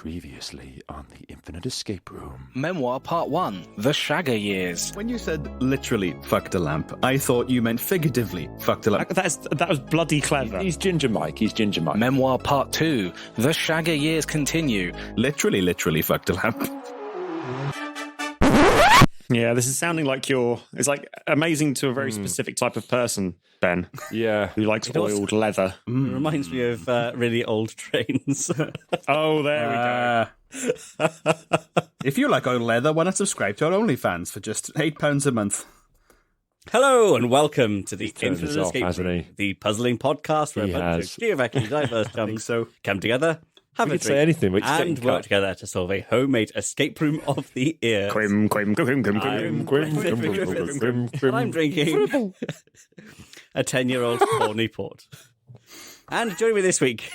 Previously on the Infinite Escape Room. Memoir Part 1, The Shagger Years. When you said literally fucked a lamp, I thought you meant figuratively fucked a lamp. That was bloody clever. He's Ginger Mike. Memoir Part 2, The Shagger Years continue. Literally fucked a lamp. Yeah, this is sounding like it's like amazing to a very specific type of person, Ben. Yeah. Who likes oiled leather. It reminds me of really old trains. Oh, there we go. If you like oil leather, why not subscribe to our OnlyFans for just £8 a month? Hello and welcome to the turned Infinite us off, Escape hasn't Room, he? the puzzling podcast where He a bunch has. of geovacuum diverse chums come together, have We a could say drink, anything, we just and get work cut. together to solve a homemade escape room of the ear. Quim. And I'm drinking a 10-year-old Thorny Port. And joining me this week...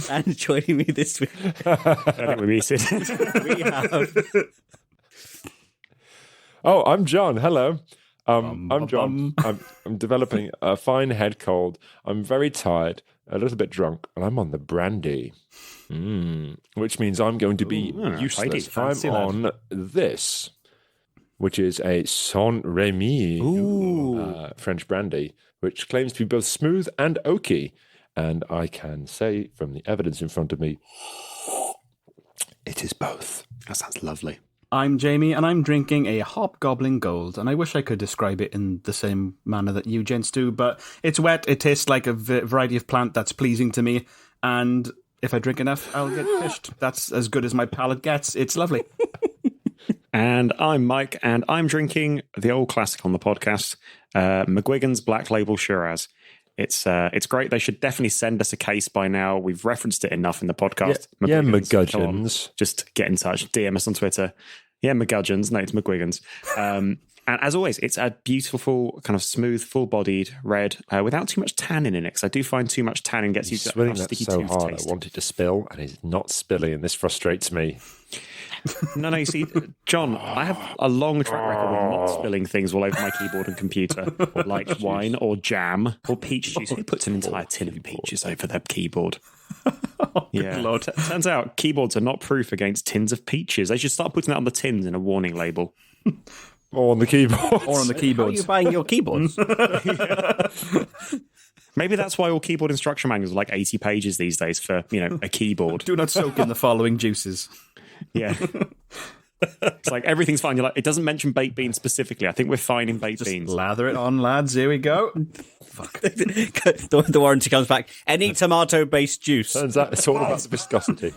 I think we meet it. we have... Oh, I'm John. Hello. I'm John. I'm developing a fine head cold. I'm very tired, a little bit drunk, and I'm on the brandy. Which means I'm going to be useless. fancy I'm lad. on this, which is a Saint-Remy French brandy, which claims to be both smooth and oaky. And I can say from the evidence in front of me, it is both. That sounds lovely. I'm Jamie, and I'm drinking a Hobgoblin Gold, and I wish I could describe it in the same manner that you gents do, but it's wet, it tastes like a variety of plant that's pleasing to me, and if I drink enough, I'll get fished. That's as good as my palate gets. It's lovely. And I'm Mike, and I'm drinking the old classic on the podcast, McGuigan's Black Label Shiraz. It's great. They should definitely send us a case by now. We've referenced it enough in the podcast. Yeah, McGuigan's. Come on, McGudgeons. just get in touch. DM us on Twitter. Yeah, McGudgeons. No, it's McGuigan's. And as always, it's a beautiful, kind of smooth, full-bodied red without too much tannin in it. Because I do find too much tannin gets you He's to swilling have that sticky so hard. toothpaste. I want it to spill, and it's not spilling, and this frustrates me. No, you see, John, I have a long track record of not spilling things all over my keyboard and computer, like wine or jam or peach juice. Who puts an entire tin of peaches over their keyboard? Yeah. Lord. Turns out keyboards are not proof against tins of peaches. They should start putting that on the tins in a warning label. Or on the keyboard. Or on the How are keyboards. you buying your keyboards? Maybe that's why all keyboard instruction manuals are like 80 pages these days for, a keyboard. Do not soak in the following juices. Yeah. It's like everything's fine. You're like, it doesn't mention baked beans specifically. I think we're fine in baked beans. Lather it on, lads. Here we go. the warranty comes back. Any tomato-based juice. Turns out it's all about the viscosity.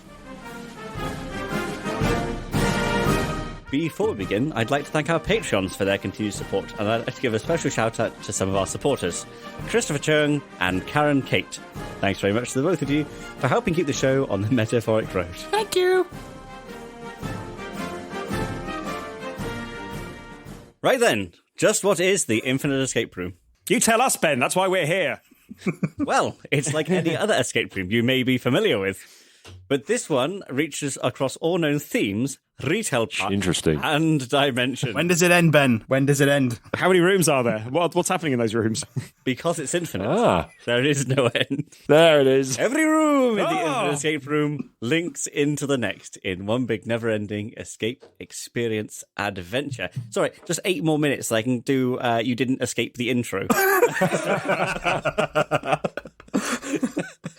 Before we begin, I'd like to thank our Patreons for their continued support, and I'd like to give a special shout out to some of our supporters, Christopher Chung and Karen Kate. Thanks very much to the both of you for helping keep the show on the metaphoric road. Thank you. Right then, just what is the Infinite Escape Room? You tell us, Ben. That's why we're here. Well, it's like any other escape room you may be familiar with. But this one reaches across all known themes, retail park, Interesting. and dimension. When does it end, Ben? When does it end? How many rooms are there? What's happening in those rooms? Because it's infinite, Ah, there is no end. there it is. Every room in the Oh. Infinite Escape Room links into the next in one big never-ending escape experience adventure. Sorry, just 8 more minutes so I can do You Didn't Escape the intro.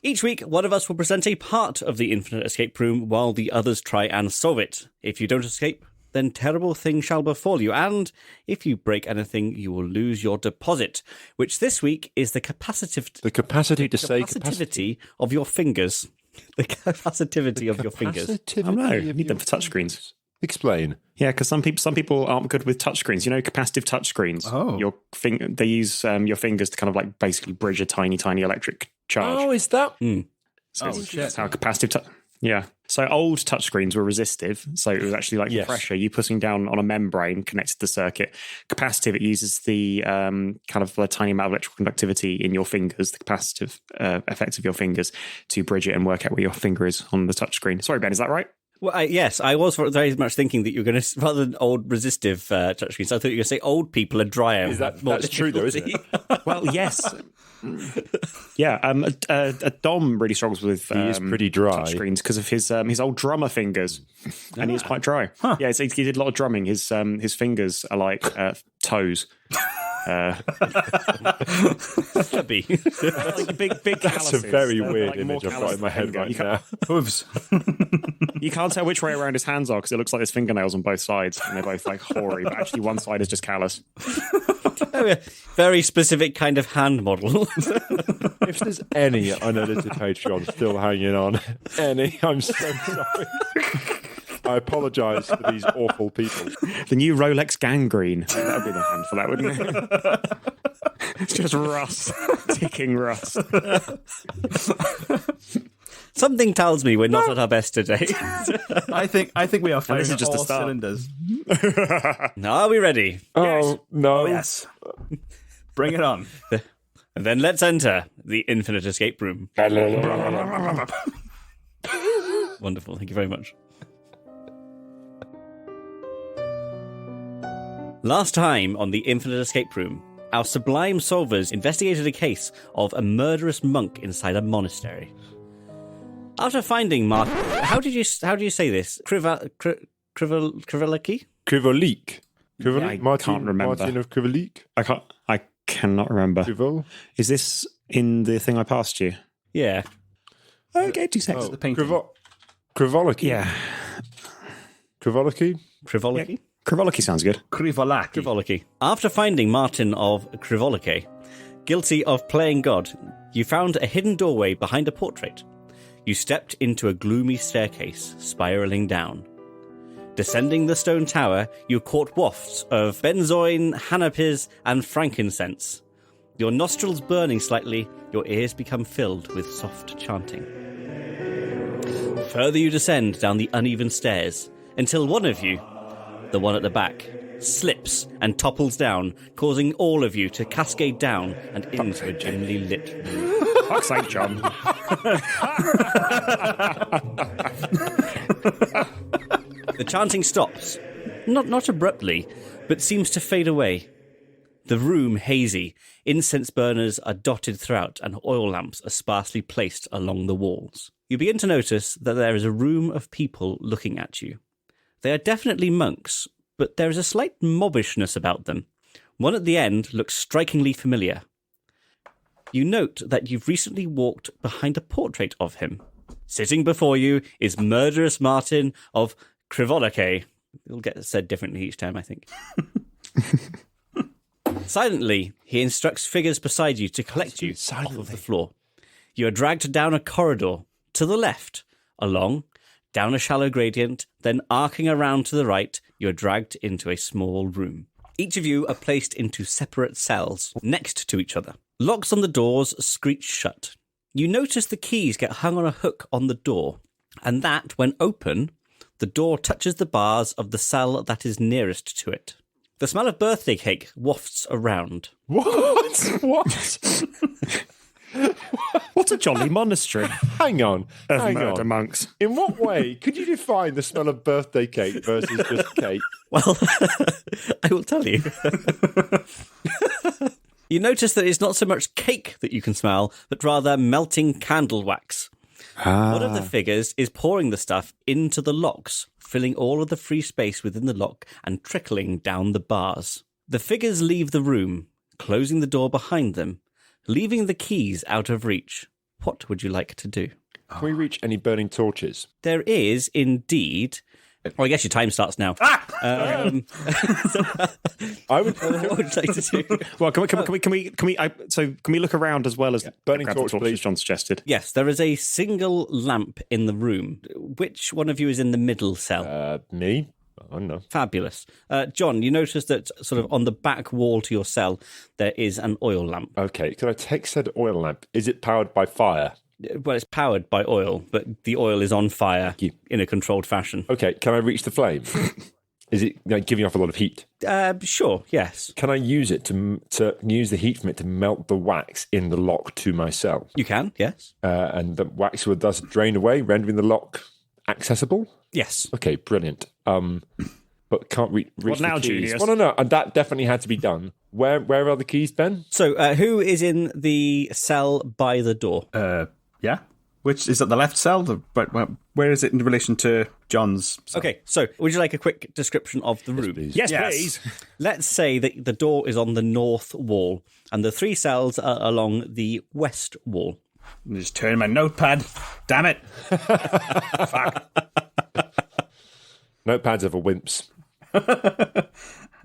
Each week, one of us will present a part of the Infinite Escape Room while the others try and solve it. If you don't escape, then terrible things shall befall you, and if you break anything, you will lose your deposit, which this week is the The capacity to say capacitivity of your fingers. The capacitivity of your fingers. I don't know. You need them for touchscreens. Explain. Yeah, because some people aren't good with touchscreens. Capacitive touchscreens. Oh. They use your fingers to kind of like basically bridge a tiny electric charge. Oh, is that? So shit. that's how capacitive. Yeah. So old touchscreens were resistive. So it was actually like the pressure you putting down on a membrane connected to the circuit. Capacitive, it uses the kind of the tiny amount of electrical conductivity in your fingers, the capacitive effect of your fingers to bridge it and work out where your finger is on the touchscreen. Sorry, Ben, is that right? Well, yes, I was very much thinking that you were going to, rather than old resistive touchscreens, I thought you were going to say old people are drier. That's true, though, isn't it? Well, yes. Yeah, Dom really struggles with he is pretty dry touchscreens because of his old drummer fingers, and he's quite dry. Huh. Yeah, he did a lot of drumming. His fingers are like toes. Stubby. Like big That's calluses. a very weird like image I've got in my head right now. Hooves. You can't tell which way around his hands are because it looks like there's fingernails on both sides, and they're both like hoary, but actually one side is just callus. Very specific kind of hand model. If there's any unedited Patreon still hanging on, I'm so sorry. I apologise for these awful people. The new Rolex gangrene. That would be the hand for that, wouldn't it? It's just rust. Ticking rust. Something tells me we're not at our best today. I think we are firing this is just all a start. cylinders. Are we ready? Oh, no. Oh, yes. Bring it on. Then let's enter the Infinite Escape Room. Wonderful. Thank you very much. Last time on the Infinite Escape Room, our sublime solvers investigated a case of a murderous monk inside a monastery. After finding Martin, how do you say this? Krivolaky? Krivolaky. I can't remember. Martin of Krivolaky. I cannot remember. Krivol? Is this in the thing I passed you? Yeah. Okay, 2 seconds. The painting. Krivolaky. Yeah. Krivolaky? Krivolaky? Yeah. Krivolaky sounds good. Krivolaky. Krivolaky. After finding Martin of Krivolaky guilty of playing God, you found a hidden doorway behind a portrait. You stepped into a gloomy staircase, spiraling down. Descending the stone tower, you caught wafts of benzoin, hanapis, and frankincense. Your nostrils burning slightly, your ears become filled with soft chanting. Further you descend down the uneven stairs, until one of you, the one at the back, slips and topples down, causing all of you to cascade down and into a dimly lit room. Fuck's sake, John. The chanting stops, not abruptly, but seems to fade away. The room hazy, incense burners are dotted throughout, and oil lamps are sparsely placed along the walls. You begin to notice that there is a room of people looking at you. They are definitely monks, but there is a slight mobbishness about them. One at the end looks strikingly familiar. You note that you've recently walked behind a portrait of him. Sitting before you is murderous Martin of Krivolaky. It'll get said differently each time, I think. Silently, he instructs figures beside you to collect you off of the floor. You are dragged down a corridor, to the left, along, down a shallow gradient, then arcing around to the right, you are dragged into a small room. Each of you are placed into separate cells, next to each other. Locks on the doors screech shut. You notice the keys get hung on a hook on the door, and that, when open, the door touches the bars of the cell that is nearest to it. The smell of birthday cake wafts around. What? What? What a jolly monastery. Hang on. Murder monks. In what way could you define the smell of birthday cake versus just cake? Well, I will tell you. You notice that it's not so much cake that you can smell, but rather melting candle wax. One of the figures is pouring the stuff into the locks, filling all of the free space within the lock and trickling down the bars. The figures leave the room, closing the door behind them, leaving the keys out of reach. What would you like to do? Can we reach any burning torches? There is indeed. Well, I guess your time starts now. I would. What would you like to do? Well, can we look around as well as burning grab torch, the torches please. John suggested? Yes, there is a single lamp in the room. Which one of you is in the middle cell? Me? I don't know. Fabulous. John, you notice that sort of on the back wall to your cell, there is an oil lamp. Okay, could I take said oil lamp? Is it powered by fire? Well, it's powered by oil, but the oil is on fire in a controlled fashion. Okay, can I reach the flame? Is it giving off a lot of heat? Sure, yes. Can I use it to use the heat from it to melt the wax in the lock to my cell? You can, yes. And the wax would thus drain away, rendering the lock accessible? Yes. Okay, brilliant. But can't reach What now, the keys. Julius? Well, no, and that definitely had to be done. Where are the keys, Ben? So, who is in the cell by the door? Yeah. Which is at the left cell? Where is it in relation to John's cell? Okay, so would you like a quick description of the room? Yes, please. Let's say that the door is on the north wall, and the 3 cells are along the west wall. I'm just turning my notepad. Damn it. Fuck. Notepads are for wimps.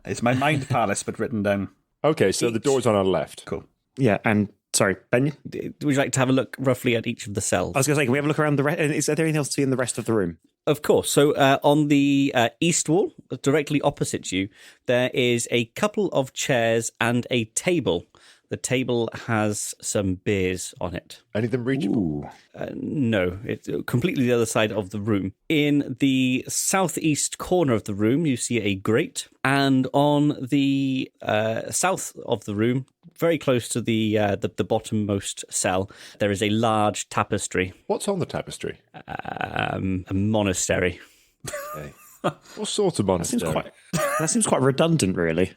It's my mind palace, but written down. Okay, so the door's on our left. Cool. Yeah, and sorry, Ben. Would you like to have a look roughly at each of the cells? I was going to say, can we have a look around the rest? Is there anything else to see in the rest of the room? Of course. So on the east wall, directly opposite you, there is a couple of chairs and a table. The table has some beers on it. Any of them reachable? No, it's completely the other side of the room. In the southeast corner of the room, you see a grate. And on the south of the room, very close to the bottommost cell, there is a large tapestry. What's on the tapestry? A monastery. Okay. What sort of monastery? That seems quite redundant, really.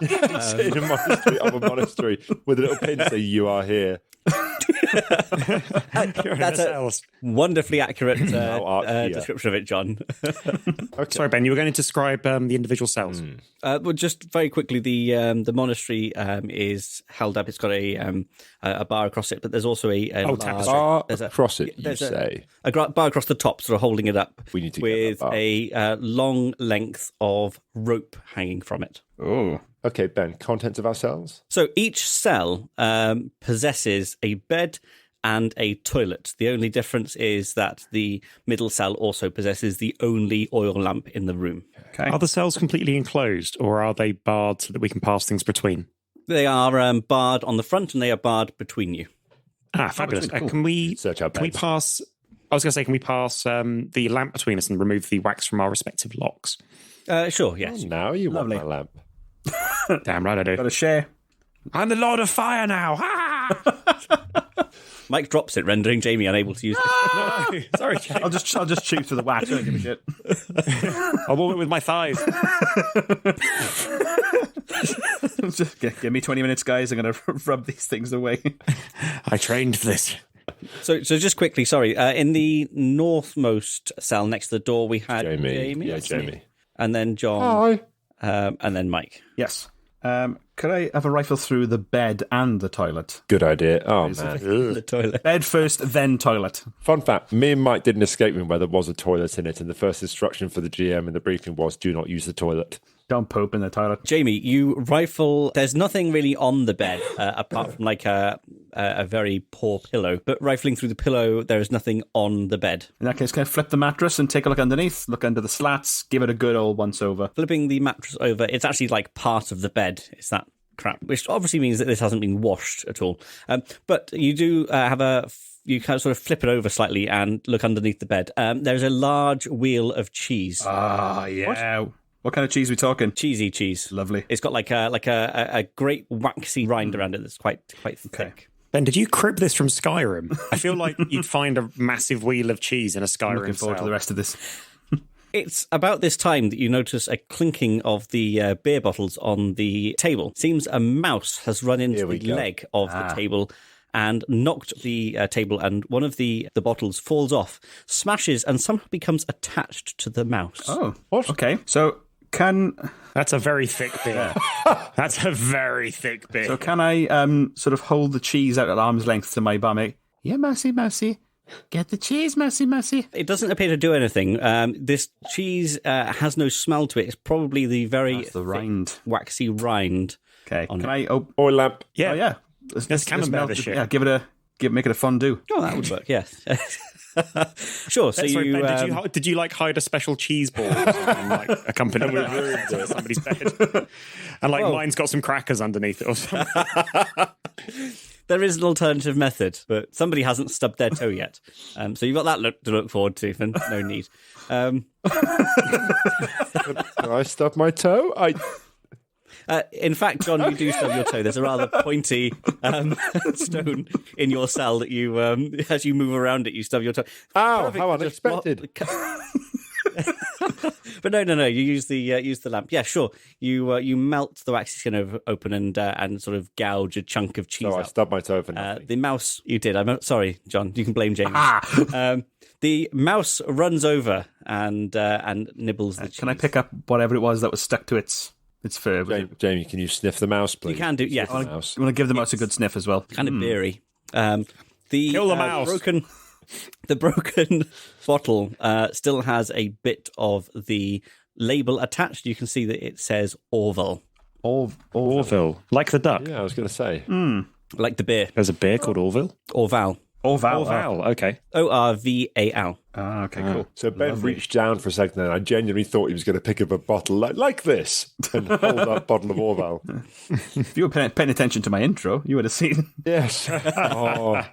In a monastery of a monastery with a little pin saying "You are here." That's a wonderfly accurate description of it, John. Okay. Sorry, Ben, you were going to describe the individual cells. Well, just very quickly, the monastery is held up. It's got a bar across it, but there's also a large bar across it. You say a bar across the top, sort of holding it up. We need to with get that bar. a long length of rope hanging from it. Oh. Okay, Ben. Contents of our cells. So each cell possesses a bed and a toilet. The only difference is that the middle cell also possesses the only oil lamp in the room. Okay. Are the cells completely enclosed, or are they barred so that we can pass things between? They are barred on the front, and they are barred between you. Fabulous. Cool. Can we Search our Can we beds. pass? I was going to say, can we pass the lamp between us and remove the wax from our respective locks? Sure, yes. Now you Lovely. want my lamp. Damn right I do. Got a share. I'm the Lord of Fire now. Ha! Mike drops it, rendering Jamie unable to use it. Sorry, I'll just chew through the wax. I don't give a shit. I'll warm it with my thighs. Just give me 20 minutes, guys. I'm going to rub these things away. I trained for this. So just quickly, sorry. In the northmost cell next to the door, we had Jamie. Yeah, Jamie. And then John. Hi. And then Mike. Yes. Could I have a rifle through the bed and the toilet? Good idea. Oh, man. The toilet. Bed first, then toilet. Fun fact, me and Mike did an escape room where there was a toilet in it, and the first instruction for the GM in the briefing was, do not use the toilet. Don't poop in the toilet. Jamie, you rifle. There's nothing really on the bed apart from like a very poor pillow. But rifling through the pillow, there is nothing on the bed. In that case, can I flip the mattress and take a look underneath, look under the slats, give it a good old once over? Flipping the mattress over, it's actually like part of the bed. It's that crap, which obviously means that this hasn't been washed at all. But you do you kind of sort of flip it over slightly and look underneath the bed. There's a large wheel of cheese. Ah, yeah. What kind of cheese are we talking? Cheesy cheese. Lovely. It's got like a great waxy rind around it that's quite thick. Ben, did you crib this from Skyrim? I feel like you'd find a massive wheel of cheese in a Skyrim Looking forward to cell. the rest of this. It's about this time that you notice a clinking of the beer bottles on the table. Seems a mouse has run into the leg of the table and knocked the table, and one of the bottles falls off, smashes, and somehow becomes attached to the mouse. Oh, what? Okay. So That's a very thick beer. That's a very thick beer. So can I sort of hold the cheese out at arm's length to my bum? Yeah, mousy. Get the cheese, mousy. It doesn't appear to do anything. This cheese has no smell to it. It's probably the very the rind, waxy rind. Okay. Can I? Oil lamp. Yeah. Oh, yeah. Let's camembert this shit. Yeah. Make it a fondue. Oh, that would work. Yes. Sure. So Sorry, you Ben, did you like hide a special cheese ball and like accompany it to somebody's bed? And like mine's got some crackers underneath it or something. There is an alternative method, but somebody hasn't stubbed their toe yet. So you've got that to look forward to, and no need. Can I stub my toe? In fact, John, you do stub your toe. There's a rather pointy stone in your cell that you, as you move around it, you stub your toe. Ow, Perfect how to just unexpected. But no. You use the lamp. Yeah, sure. You melt the waxy skin open and sort of gouge a chunk of cheese So I out. stubbed my toe for nothing. The mouse, you did. Sorry, John. You can blame Jamie. The mouse runs over and nibbles the cheese. Can I pick up whatever it was that was stuck to its fur? Jamie, can you sniff the mouse, please? You can do. Yes. I want to give the mouse a good sniff as well. Kind of beery. Kill the mouse. The broken bottle still has a bit of the label attached. You can see that it says Orville. Orville. Like the duck. Yeah, I was going to say. Like the beer. There's a beer called Orville. Orval. Orval, okay. Orval. Ah, okay, cool. So Ben reached down for a second and I genuinely thought he was going to pick up a bottle like this and hold that bottle of Orval. If you were paying attention to my intro, you would have seen. Yes. Oh.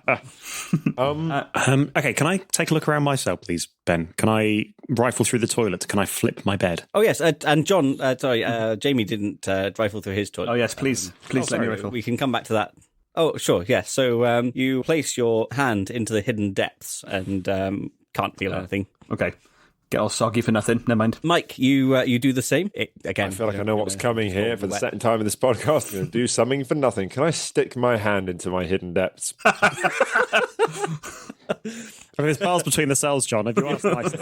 Okay, can I take a look around my cell, please, Ben? Can I rifle through the toilet? Can I flip my bed? Oh, yes. And John, Jamie didn't rifle through his toilet. Oh, yes, please. Please let me rifle. We can come back to that. Oh, sure, yes. So you place your hand into the hidden depths and can't feel anything. Okay. Get all soggy for nothing. Never mind. Mike, you do the same. Again, I feel like I know what's coming here for the second time in this podcast. I'm going to do something for nothing. Can I stick my hand into my hidden depths? There's bars between the cells, John. Have you asked nicely?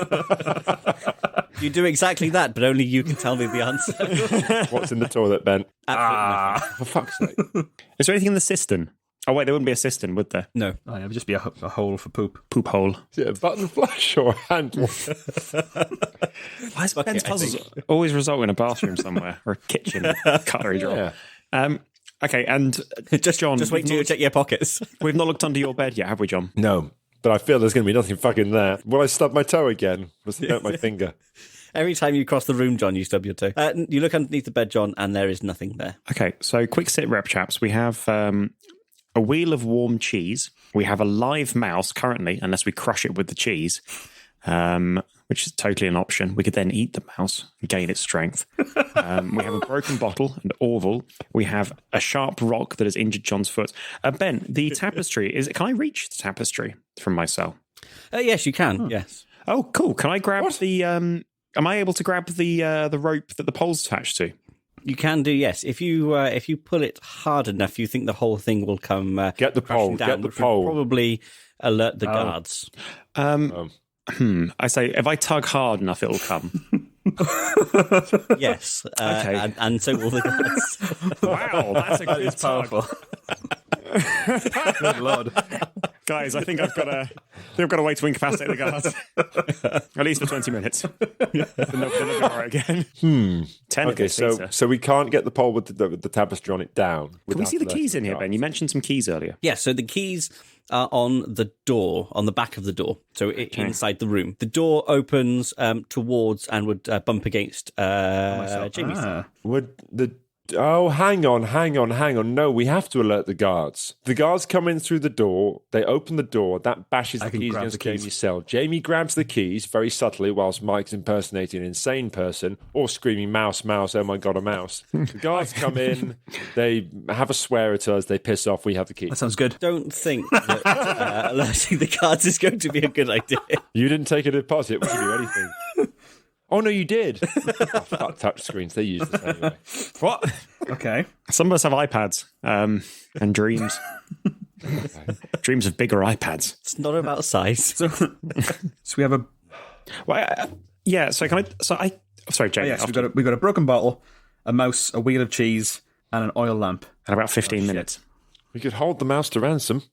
You do exactly that, but only you can tell me the answer. What's in the toilet, Ben? Absolutely For fuck's sake. Is there anything in the cistern? Oh, wait, there wouldn't be a cistern, would there? No. Oh, yeah, it would just be a hole for poop. Poop hole. Is it a button flush or a handle? Why is Ben's puzzles always result in a bathroom somewhere or a kitchen cutlery drawer? Yeah. Okay, and John, Just wait till you check your pockets. we've not looked under your bed yet, have we, John? No, but I feel there's going to be nothing fucking there. Will I stub my toe again? Was it hurt my finger? Every time you cross the room, John, you stub your toe. You look underneath the bed, John, and there is nothing there. Okay, so quick sit rep, chaps. We have a wheel of warm cheese. We have a live mouse currently, unless we crush it with the cheese, which is totally an option. We could then eat the mouse and gain its strength. We have a broken bottle and Orville. We have a sharp rock that has injured John's foot. Ben, the tapestry, can I reach the tapestry from my cell? Yes, you can, yes. Oh, cool. Can I grab am I able to grab the rope that the pole's attached to? You can do, yes. If you pull it hard enough, you think the whole thing will come Get the pole. down, Get the which will pole. probably alert the guards. I say, if I tug hard enough, it'll come. Yes. Okay. And so will the guards. Wow, that's a good Powerful. Good lord. Guys, I think I've got to wait to incapacitate the guards. At least for 20 minutes. Then they'll be all right again. 10 Okay, so we can't get the pole with the tapestry on it down. Can we see the keys in here, Ben? You mentioned some keys earlier. Yeah, so the keys are on the door, on the back of the door, so inside the room. The door opens towards and would bump against Jamie's. Would the... Oh, hang on. No, we have to alert the guards. The guards come in through the door. They open the door. That bashes the keys against Jamie's cell. Jamie grabs the keys very subtly whilst Mike's impersonating an insane person or screaming, mouse, mouse, oh my God, a mouse. The guards come in. They have a swear at us. They piss off. We have the keys. That sounds good. Don't think that alerting the guards is going to be a good idea. You didn't take a deposit. We can do anything. Oh, no, you did. Fuck touch screens. They use this anyway. What? Okay. Some of us have iPads and dreams. Dreams of bigger iPads. It's not about size. So we have a... Well, yeah, so can I... Sorry, Jamie. yes, we've got a broken bottle, a mouse, a wheel of cheese, and an oil lamp. In about 15 minutes. We could hold the mouse to ransom.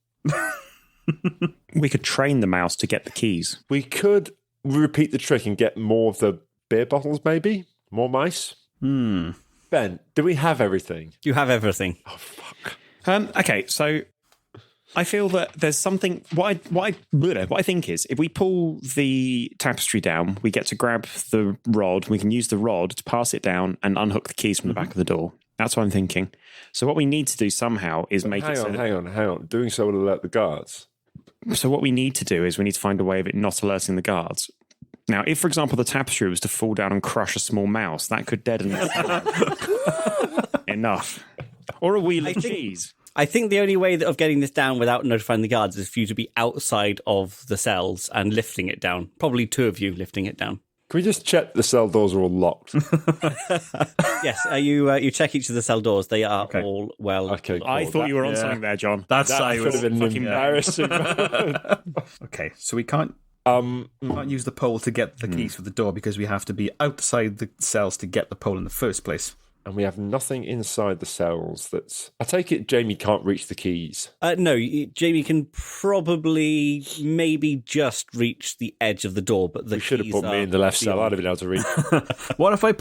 We could train the mouse to get the keys. We could repeat the trick and get more of the beer bottles, maybe? More mice? Ben, do we have everything? You have everything. Oh, fuck. Okay, so I feel that there's something... What I think is, if we pull the tapestry down, we get to grab the rod, we can use the rod to pass it down and unhook the keys from the back of the door. That's what I'm thinking. So what we need to do somehow is make it so... Hang on. Doing so will alert the guards. So what we need to do is we need to find a way of it not alerting the guards. Now, if, for example, the tapestry was to fall down and crush a small mouse, that could deaden it enough. Or a wheel of cheese. I think the only way of getting this down without notifying the guards is for you to be outside of the cells and lifting it down. Probably two of you lifting it down. Can we just check the cell doors are all locked? Yes, you check each of the cell doors. They are all well. Okay, cool. I thought you were on something there, John. That could have been embarrassing. Okay, so we can't use the pole to get the keys for the door because we have to be outside the cells to get the pole in the first place. And we have nothing inside the cells that's... I take it Jamie can't reach the keys. No, Jamie can probably maybe just reach the edge of the door, but the You should have put me in the left cell. I'd have been able to reach. What if I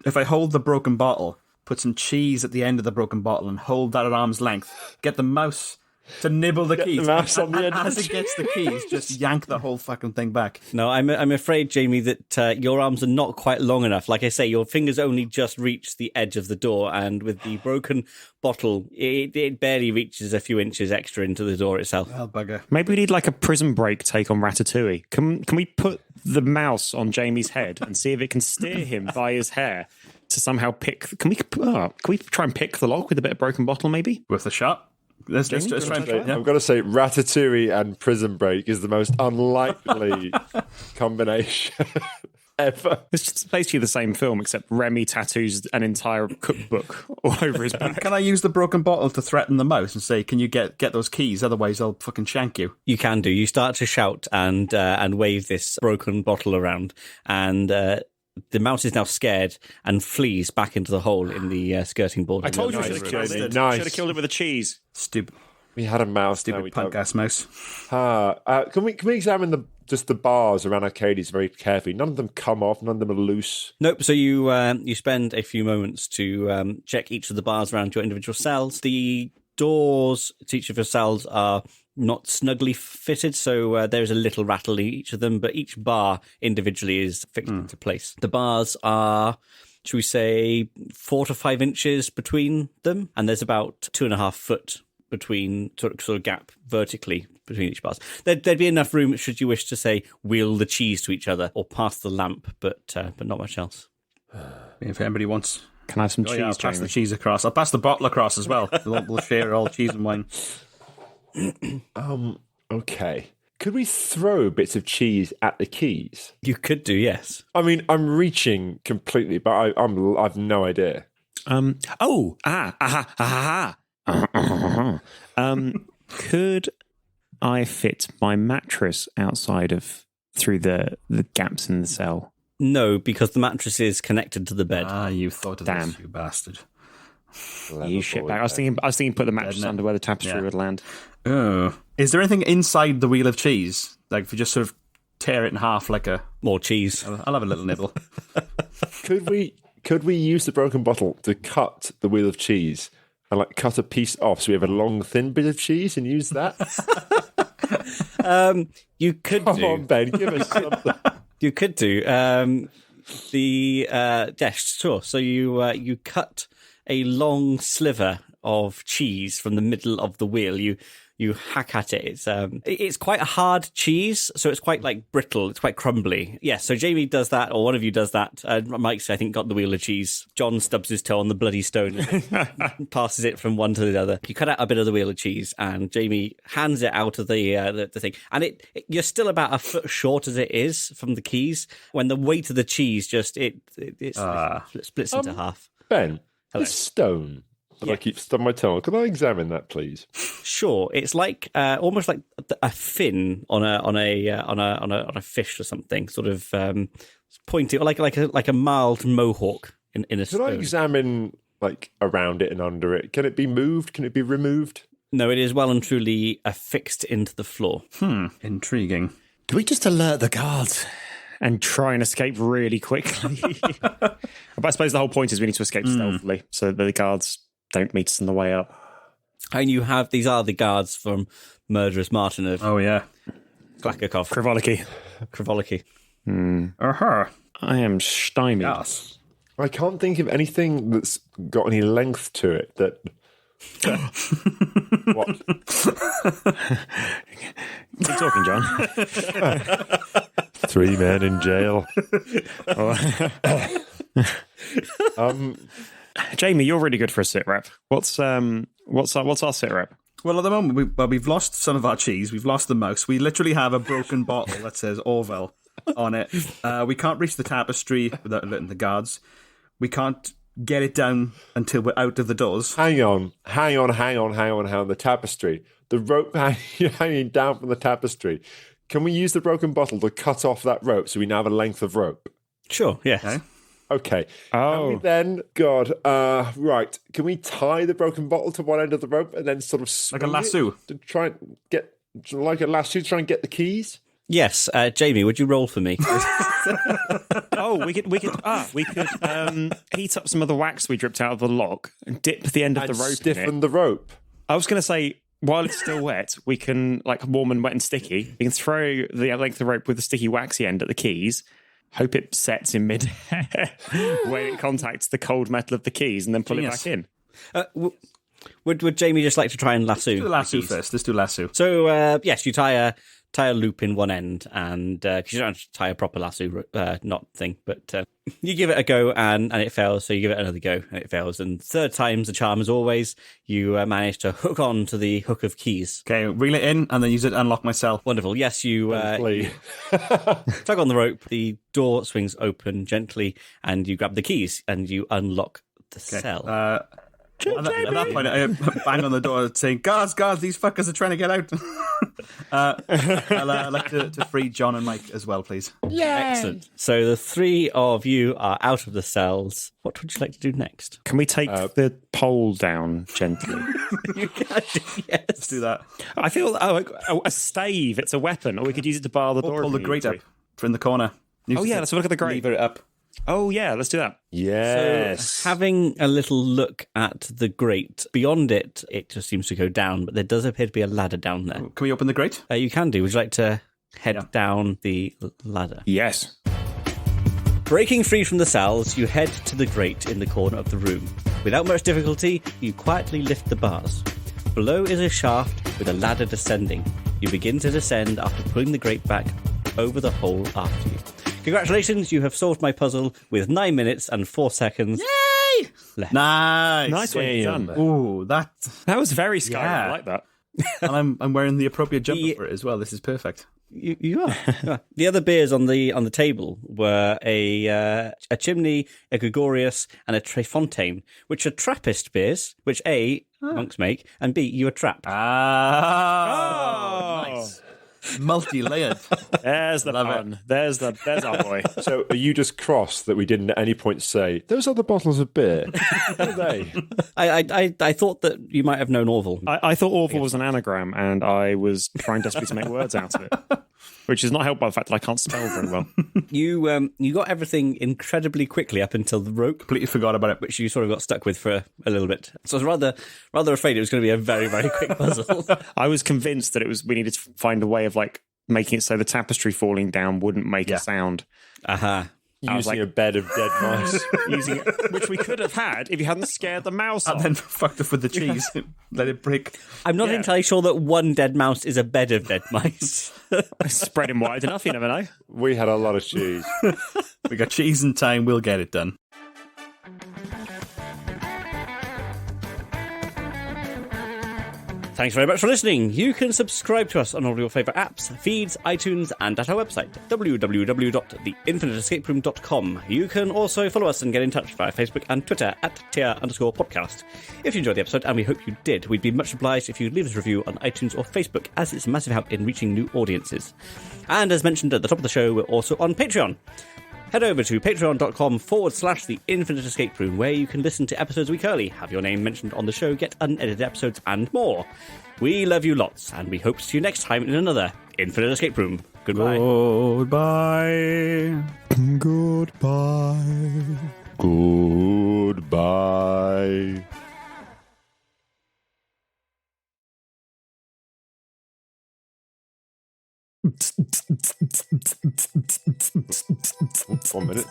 if I hold the broken bottle, put some cheese at the end of the broken bottle and hold that at arm's length, get the mouse to nibble the keys. The mouse on the end as it gets the keys, just yank the whole fucking thing back. No, I'm afraid, Jamie, that your arms are not quite long enough. Like I say, your fingers only just reach the edge of the door, and with the broken bottle, it barely reaches a few inches extra into the door itself. Well, bugger. Maybe we need like a Prison Break take on Ratatouille. Can we put the mouse on Jamie's head and see if it can steer him by his hair to somehow pick... Can we try and pick the lock with a bit of broken bottle, maybe? With a shot? Let's try and try. I've got to say, Ratatouille and Prison Break is the most unlikely combination ever. It's just basically the same film, except Remy tattoos an entire cookbook all over his back. Can I use the broken bottle to threaten the mouse and say, can you get those keys? Otherwise, I'll fucking shank you. You can do. You start to shout and wave this broken bottle around, and the mouse is now scared and flees back into the hole in the skirting board. I told you I should have killed it. Nice. Should have killed it with a cheese. Stupid. We had a mouse. Stupid punk ass mouse. Can we examine the bars around Arcades very carefully? None of them come off. None of them are loose. Nope. So you spend a few moments to check each of the bars around your individual cells. The doors to each of your cells are not snugly fitted, so there's a little rattle in each of them, but each bar individually is fixed into place. The bars are, should we say, 4 to 5 inches between them, and there's about 2.5 foot between sort of gap vertically between each bars. There'd be enough room should you wish to say wheel the cheese to each other or pass the lamp, but not much else. If anybody wants, can I have some cheese? I'll pass the cheese across. I'll pass the bottle across as well. We'll share all cheese and wine. Okay. Could we throw bits of cheese at the keys? You could do, yes. I mean, I'm reaching completely, but I've no idea. Could I fit my mattress through the gaps in the cell? No, because the mattress is connected to the bed. You thought of this, you bastard. You shitbag. I was thinking put the mattress under where the tapestry would land. Oh. Is there anything inside the wheel of cheese? Like if you just sort of tear it in half like a... More cheese. I'll have a little nibble. Could we use the broken bottle to cut the wheel of cheese and like cut a piece off so we have a long thin bit of cheese and use that? You could Come on, Ben, give us something. You could do. Sure. So you cut a long sliver of cheese from the middle of the wheel. You hack at it. It's quite a hard cheese, so it's quite like brittle. It's quite crumbly. Yeah, so Jamie does that, or one of you does that. Mike's, I think, got the wheel of cheese. John stubs his toe on the bloody stone and passes it from one to the other. You cut out a bit of the wheel of cheese, and Jamie hands it out of the thing. And you're still about a foot short as it is from the keys, when the weight of the cheese just splits into half. Ben, this stone that I keep stubbing my toe on, can I examine that, please? Sure. It's like almost like a fin on a fish or something, sort of pointy, like a mild mohawk in a stone. Can I examine like around it and under it? Can it be moved? Can it be removed? No, it is well and truly affixed into the floor. Intriguing. Do we just alert the guards and try and escape really quickly? But I suppose the whole point is we need to escape stealthily so that the guards don't meet us on the way up. And these are the guards from murderous Martin of Krivolaky. I am stymied. Yes. I can't think of anything that's got any length to it that... What? Keep talking, John. 3 men in jail. Jamie, you're really good for a sit rep. What's our sit rep? Well, at the moment, we've lost some of our cheese. We've lost the mouse. We literally have a broken bottle that says Orville on it. We can't reach the tapestry without alerting the guards. We can't get it down until we're out of the doors. Hang on. The tapestry. The rope hanging down from the tapestry. Can we use the broken bottle to cut off that rope so we now have a length of rope? Sure, yes. Okay. Oh. Can we then, right. Can we tie the broken bottle to one end of the rope and then sort of swing Like a lasso? to try and get, like a lasso to try and get the keys? Yes, Jamie, would you roll for me? We could heat up some of the wax we dripped out of the lock and dip the end of the rope stiffen in it. the rope. I was going to say, while it's still wet, we can, like warm and wet and sticky, we can throw the length of rope with the sticky waxy end at the keys, hope it sets in mid-air when it contacts the cold metal of the keys, and then pull it back in. Would Jamie just like to try and lasso? Let's do lasso the keys? first. Let's do lasso. So, yes, you tie a loop in one end, and cause you don't have to tie a proper lasso knot thing, but you give it a go and it fails, so you give it another go and it fails, and third time's the charm as always. You manage to hook on to the hook of keys. Okay, reel it in and then use it to unlock myself. Wonderful. Yes, you tug on the rope, the door swings open gently, and you grab the keys and you unlock the cell. At that point, I bang on the door saying, guards, these fuckers are trying to get out. I'd like to free John and Mike as well, please. Excellent. So the three of you are out of the cells. What would you like to do next? Can we take the pole down gently? You can, yes. Let's do that. I feel a stave. It's a weapon, or we could use it to bar the door. Or pull the grate up in the corner. Let's look at the grate. Lever it up. Oh yeah, let's do that. Yes. So, having a little look at the grate, beyond it, it just seems to go down, but there does appear to be a ladder down there. Can we open the grate? You can do. Would you like to head down the ladder? Yes. Breaking free from the cells, you head to the grate in the corner of the room. Without much difficulty, you quietly lift the bars. Below is a shaft with a ladder descending. You begin to descend after pulling the grate back over the hole after you. Congratulations, you have solved my puzzle with 9 minutes and 4 seconds. Yay! Left. Nice. Way done. Ooh, that was very Skyrim. Yeah. I like that. and I'm wearing the appropriate jumper for it as well. This is perfect. You are. The other beers on the table were a chimney, a Gregorius, and a Trefontaine, which are Trappist beers, which A, monks make, and B, you are trapped. Nice. Multi-layered. There's the pun. There's our boy. So are you just cross that we didn't at any point say, those other bottles of beer? What are they? I thought that you might have known Orville. I thought Orville was an anagram, and I was trying desperately to make words out of it, which is not helped by the fact that I can't spell very well. You got everything incredibly quickly up until the rope, Completely forgot about it. which you sort of got stuck with for a little bit. So I was rather afraid it was going to be a very, very quick puzzle. I was convinced that we needed to find a way of like making it so the tapestry falling down wouldn't make a sound. Aha. Using a bed of dead mice. Using it, which we could have had if you hadn't scared the mouse And off. then fucked up with the cheese. Let it break. I'm not entirely sure that one dead mouse is a bed of dead mice. Spread him wide enough, you never know. We had a lot of cheese. We got cheese and time. We'll get it done. Thanks very much for listening. You can subscribe to us on all your favourite apps, feeds, iTunes, and at our website, www.theinfiniteescaperoom.com. You can also follow us and get in touch via Facebook and Twitter at @tier_podcast. If you enjoyed the episode, and we hope you did, we'd be much obliged if you'd leave us a review on iTunes or Facebook, as it's a massive help in reaching new audiences. And as mentioned at the top of the show, we're also on Patreon. Head over to patreon.com/The Infinite Escape Room, where you can listen to episodes a week early, have your name mentioned on the show, get unedited episodes, and more. We love you lots, and we hope to see you next time in another Infinite Escape Room. Goodbye. Goodbye. Goodbye. Goodbye. 1 minute.